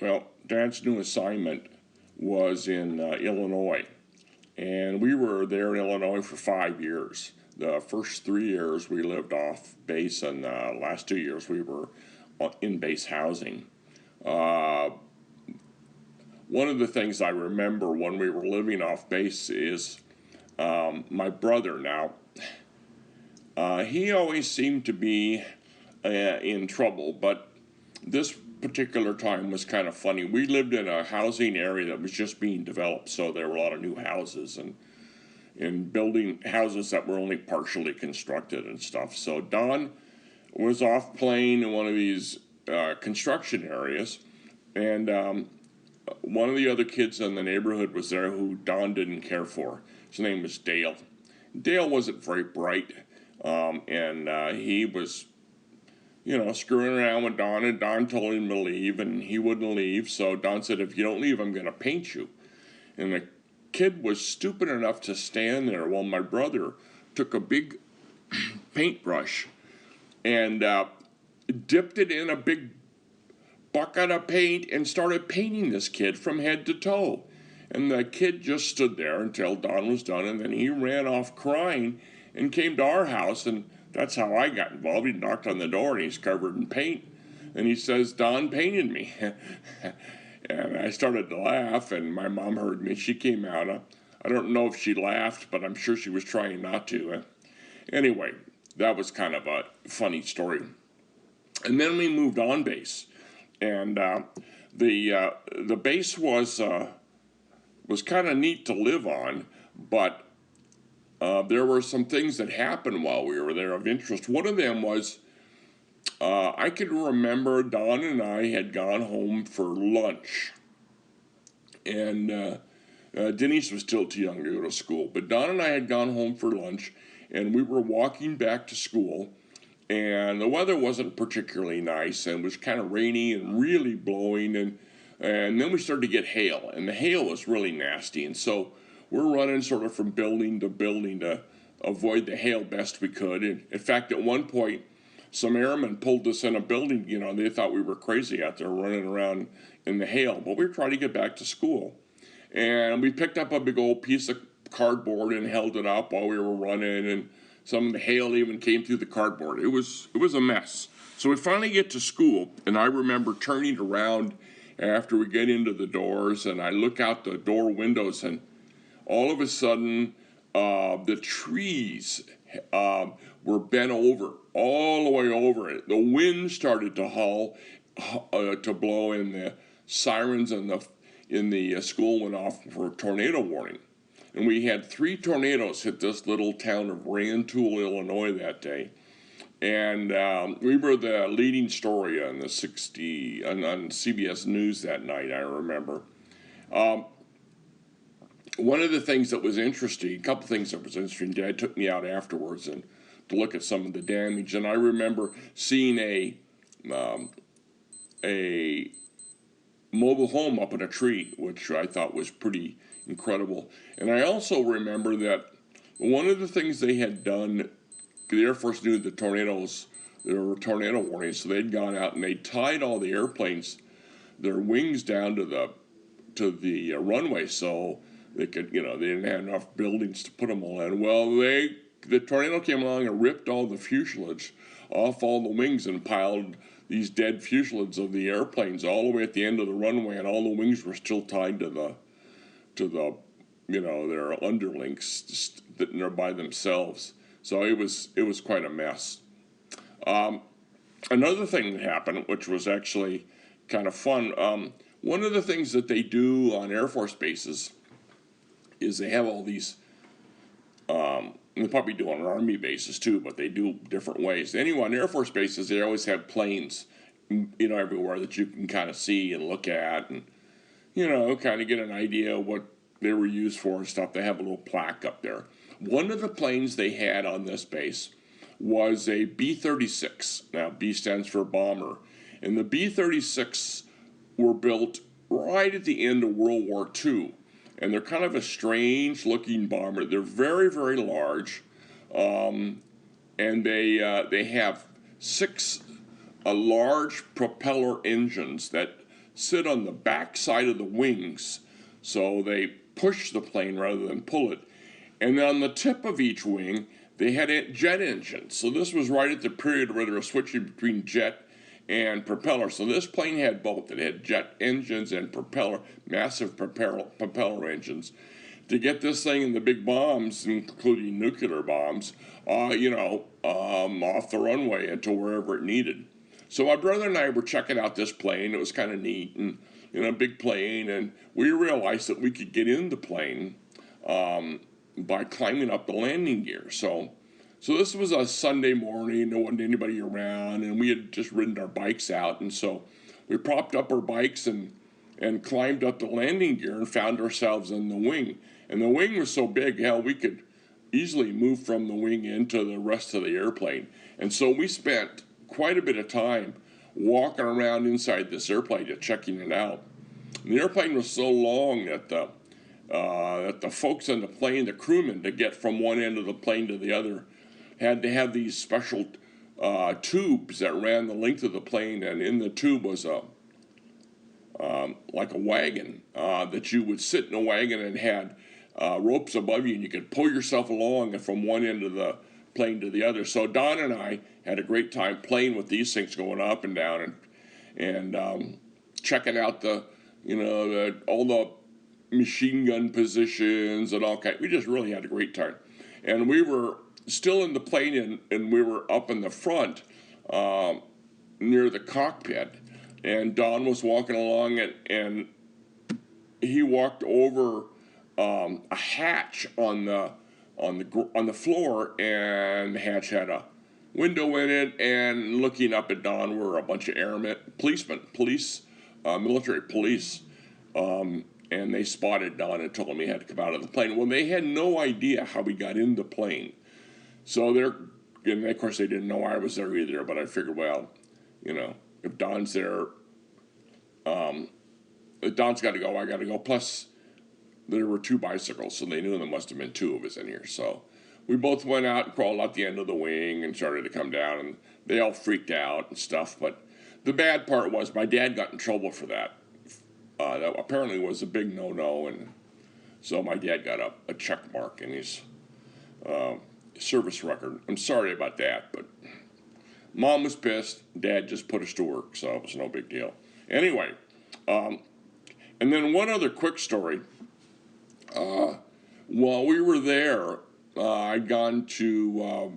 Well, Dad's new assignment was in Illinois, and we were there in Illinois for 5 years. The first 3 years we lived off base, and the last 2 years we were in base housing. Uh, One of the things I remember when we were living off base is my brother. Now, he always seemed to be in trouble, but this particular time was kind of funny. We lived in a housing area that was just being developed, so there were a lot of new houses and building houses that were only partially constructed and stuff. So Don was off playing in one of these construction areas, and one of the other kids in the neighborhood was there who Don didn't care for. His name was Dale. Dale wasn't very bright, and he was, screwing around with Don, and Don told him to leave, and he wouldn't leave. So Don said, "If you don't leave, I'm going to paint you." And the kid was stupid enough to stand there while my brother took a big paintbrush and dipped it in a big bucket of paint and started painting this kid from head to toe. And the kid just stood there until Don was done, and then he ran off crying and came to our house, and that's how I got involved. He knocked on the door, and he's covered in paint. And he says, "Don painted me." And I started to laugh, and my mom heard me. She came out. I don't know if she laughed, but I'm sure she was trying not to. Anyway, that was kind of a funny story. And then we moved on base. And the base was kind of neat to live on, but there were some things that happened while we were there of interest. One of them was I can remember Don and I had gone home for lunch, and Denise was still too young to go to school, but Don and I had gone home for lunch, and we were walking back to school, and the weather wasn't particularly nice, and it was kind of rainy and really blowing, and then we started to get hail, and the hail was really nasty, and so we're running sort of from building to building to avoid the hail best we could. And in fact, at one point, some airmen pulled us in a building. They thought we were crazy out there running around in the hail, but we were trying to get back to school. And we picked up a big old piece of cardboard and held it up while we were running, and some of the hail even came through the cardboard. It was a mess. So we finally get to school, and I remember turning around after we get into the doors, and I look out the door windows, and all of a sudden, the trees were bent over, all the way over it. The wind started to blow, and the sirens in the school went off for a tornado warning. And we had 3 tornadoes hit this little town of Runyon, Illinois that day. And we were the leading story on on CBS News that night, I remember. One of the things that was interesting, a couple things that was interesting, Dad took me out afterwards and to look at some of the damage, and I remember seeing a mobile home up in a tree, which I thought was pretty incredible. And I also remember that one of the things they had done, the Air Force knew the tornadoes, there were tornado warnings, so they'd gone out and they tied all the airplanes, their wings down to the runway, so they could, they didn't have enough buildings to put them all in. Well, the tornado came along and ripped all the fuselage off all the wings and piled these dead fuselages of the airplanes all the way at the end of the runway, and all the wings were still tied to the their underlinks that they're by themselves. So it was quite a mess. Another thing that happened, which was actually kind of fun, one of the things that they do on Air Force bases is they have all these, they probably do on Army bases too, but they do different ways. Anyway, on Air Force bases, they always have planes, everywhere that you can kind of see and look at and, kind of get an idea of what they were used for and stuff. They have a little plaque up there. One of the planes they had on this base was a B-36. Now, B stands for bomber. And the B-36 were built right at the end of World War II. And they're kind of a strange-looking bomber. They're very, very large. And they have 6 large propeller engines that sit on the back side of the wings. So they push the plane rather than pull it. And then on the tip of each wing, they had jet engines. So this was right at the period where they were switching between jet and propeller. So this plane had both. It had jet engines and propeller, massive propeller engines. To get this thing in the big bombs, including nuclear bombs, off the runway into wherever it needed. So my brother and I were checking out this plane. It was kind of neat, and a big plane, and we realized that we could get in the plane by climbing up the landing gear. So this was a Sunday morning. There wasn't anybody around, and we had just ridden our bikes out, and so we propped up our bikes and climbed up the landing gear and found ourselves in the wing. And the wing was so big, hell, we could easily move from the wing into the rest of the airplane. And so we spent quite a bit of time walking around inside this airplane and checking it out. And the airplane was so long that the folks on the plane, the crewmen, to get from one end of the plane to the other, had to have these special tubes that ran the length of the plane, and in the tube was like a wagon that you would sit in a wagon and had ropes above you, and you could pull yourself along from one end of the plane to the other. So Don and I had a great time playing with these things, going up and down, and checking out all the machine gun positions and all kinds. We just really had a great time, and we were still in the plane, and we were up in the front near the cockpit, and Don was walking along, and he walked over a hatch on the floor, and the hatch had a window in it, and looking up at Don were a bunch of airmen, military police, and they spotted Don and told him he had to come out of the plane. Well, they had no idea how he got in the plane. So and of course they didn't know I was there either, but I figured, well, if Don's there, if Don's got to go, I got to go. Plus, there were two bicycles, so they knew there must have been two of us in here. So we both went out and crawled out the end of the wing and started to come down, and they all freaked out and stuff. But the bad part was my dad got in trouble for that. That apparently was a big no-no, and so my dad got a check mark in his service record. I'm sorry about that, but Mom was pissed. Dad just put us to work, so it was no big deal. Anyway, and then one other quick story. While we were there, I'd gone to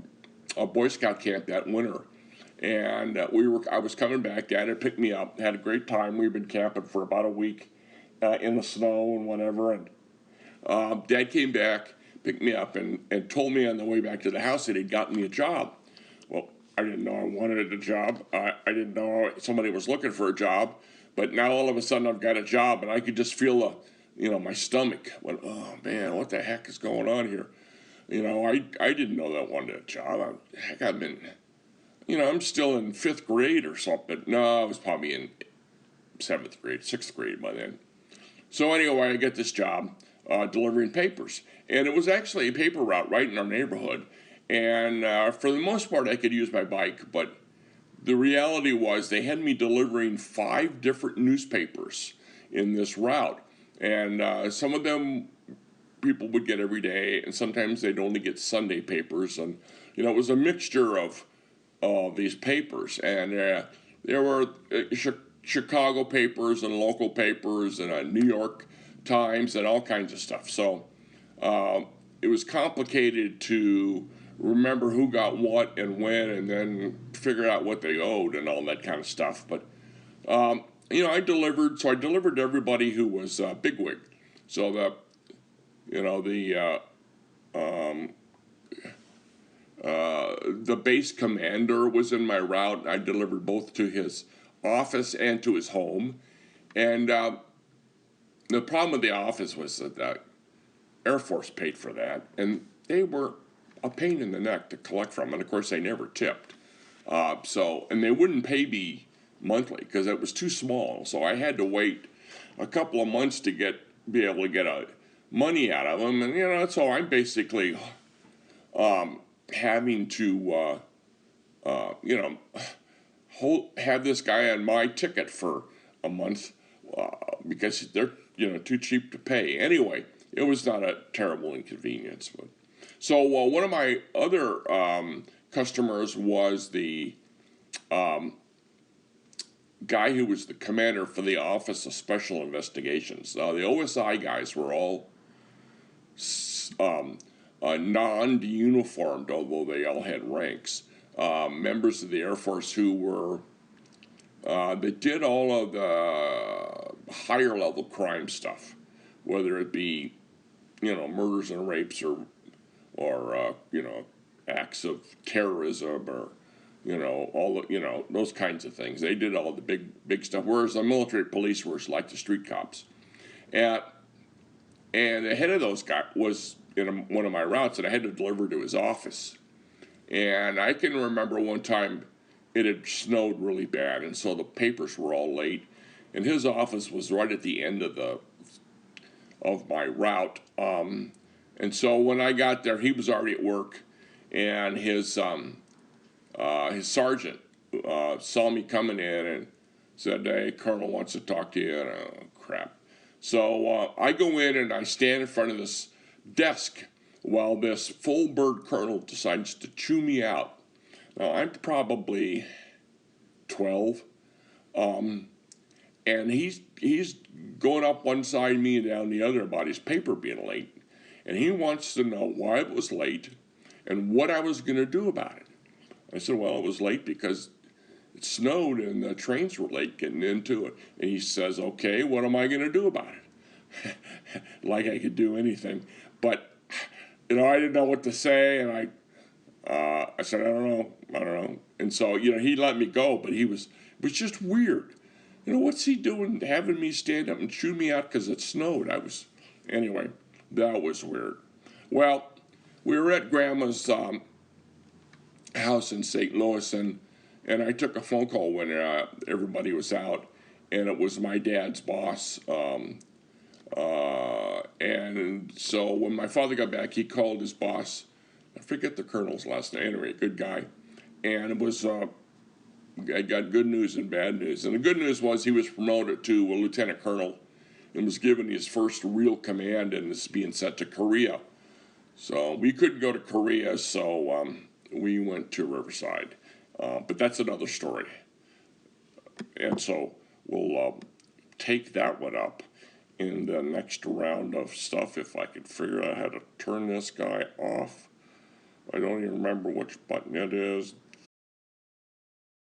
a Boy Scout camp that winter, and I was coming back. Dad had picked me up, had a great time. We'd been camping for about a week in the snow and whatever, and Dad came back, picked me up, and told me on the way back to the house that he'd gotten me a job. Well, I didn't know I wanted a job. I didn't know somebody was looking for a job, but now all of a sudden I've got a job, and I could just feel my stomach went, oh man, what the heck is going on here? I didn't know that I wanted a job. I'm still in 5th grade or something. No, I was probably in 7th grade, 6th grade by then. So anyway, I get this job delivering papers. And it was actually a paper route right in our neighborhood. And for the most part, I could use my bike. But the reality was they had me delivering 5 different newspapers in this route. And some of them people would get every day, and sometimes they'd only get Sunday papers. And, it was a mixture of these papers. And there were Chicago papers and local papers and a New York Times and all kinds of stuff. So it was complicated to remember who got what and when, and then figure out what they owed and all that kind of stuff. But I delivered to everybody who was bigwig. So the base commander was in my route. I delivered both to his office and to his home. And the problem with the office was that the Air Force paid for that, and they were a pain in the neck to collect from. And of course, they never tipped. And they wouldn't pay me monthly because it was too small. So I had to wait a couple of months to be able to get money out of them. And so I'm basically having to have this guy on my ticket for a month because they're too cheap to pay. Anyway, it was not a terrible inconvenience. But so one of my other customers was the guy who was the commander for the Office of Special Investigations. The OSI guys were all non-uniformed, although they all had ranks. Members of the Air Force who were that did all of the higher level crime stuff, whether it be murders and rapes or acts of terrorism or all the those kinds of things. They did all the big stuff, whereas the military police were like the street cops. And the head of those guys was in one of my routes, and I had to deliver to his office. And I can remember one time it had snowed really bad, and so the papers were all late. And his office was right at the end of my route. And so when I got there, he was already at work, and his sergeant saw me coming in and said, "Hey, Colonel wants to talk to you." And oh, crap. So I go in and I stand in front of this desk while this full bird colonel decides to chew me out. Now, I'm probably 12, and he's going up one side of me and down the other about his paper being late. And he wants to know why it was late and what I was going to do about it. I said, well, it was late because it snowed and the trains were late getting into it. And he says, okay, what am I going to do about it? Like I could do anything. But, I didn't know what to say, and I said, I don't know. And so, he let me go, but it was just weird. What's he doing having me stand up and chew me out because it snowed? Anyway, that was weird. Well, we were at Grandma's house in St. Louis, and I took a phone call when everybody was out, and it was my dad's boss. And so when my father got back, he called his boss. I forget the colonel's last name. Anyway, good guy. And it was, I got good news and bad news. And the good news was he was promoted to a lieutenant colonel and was given his first real command and is being sent to Korea. So we couldn't go to Korea, so we went to Riverside. But that's another story. And so we'll take that one up in the next round of stuff if I could figure out how to turn this guy off. I don't even remember which button it is.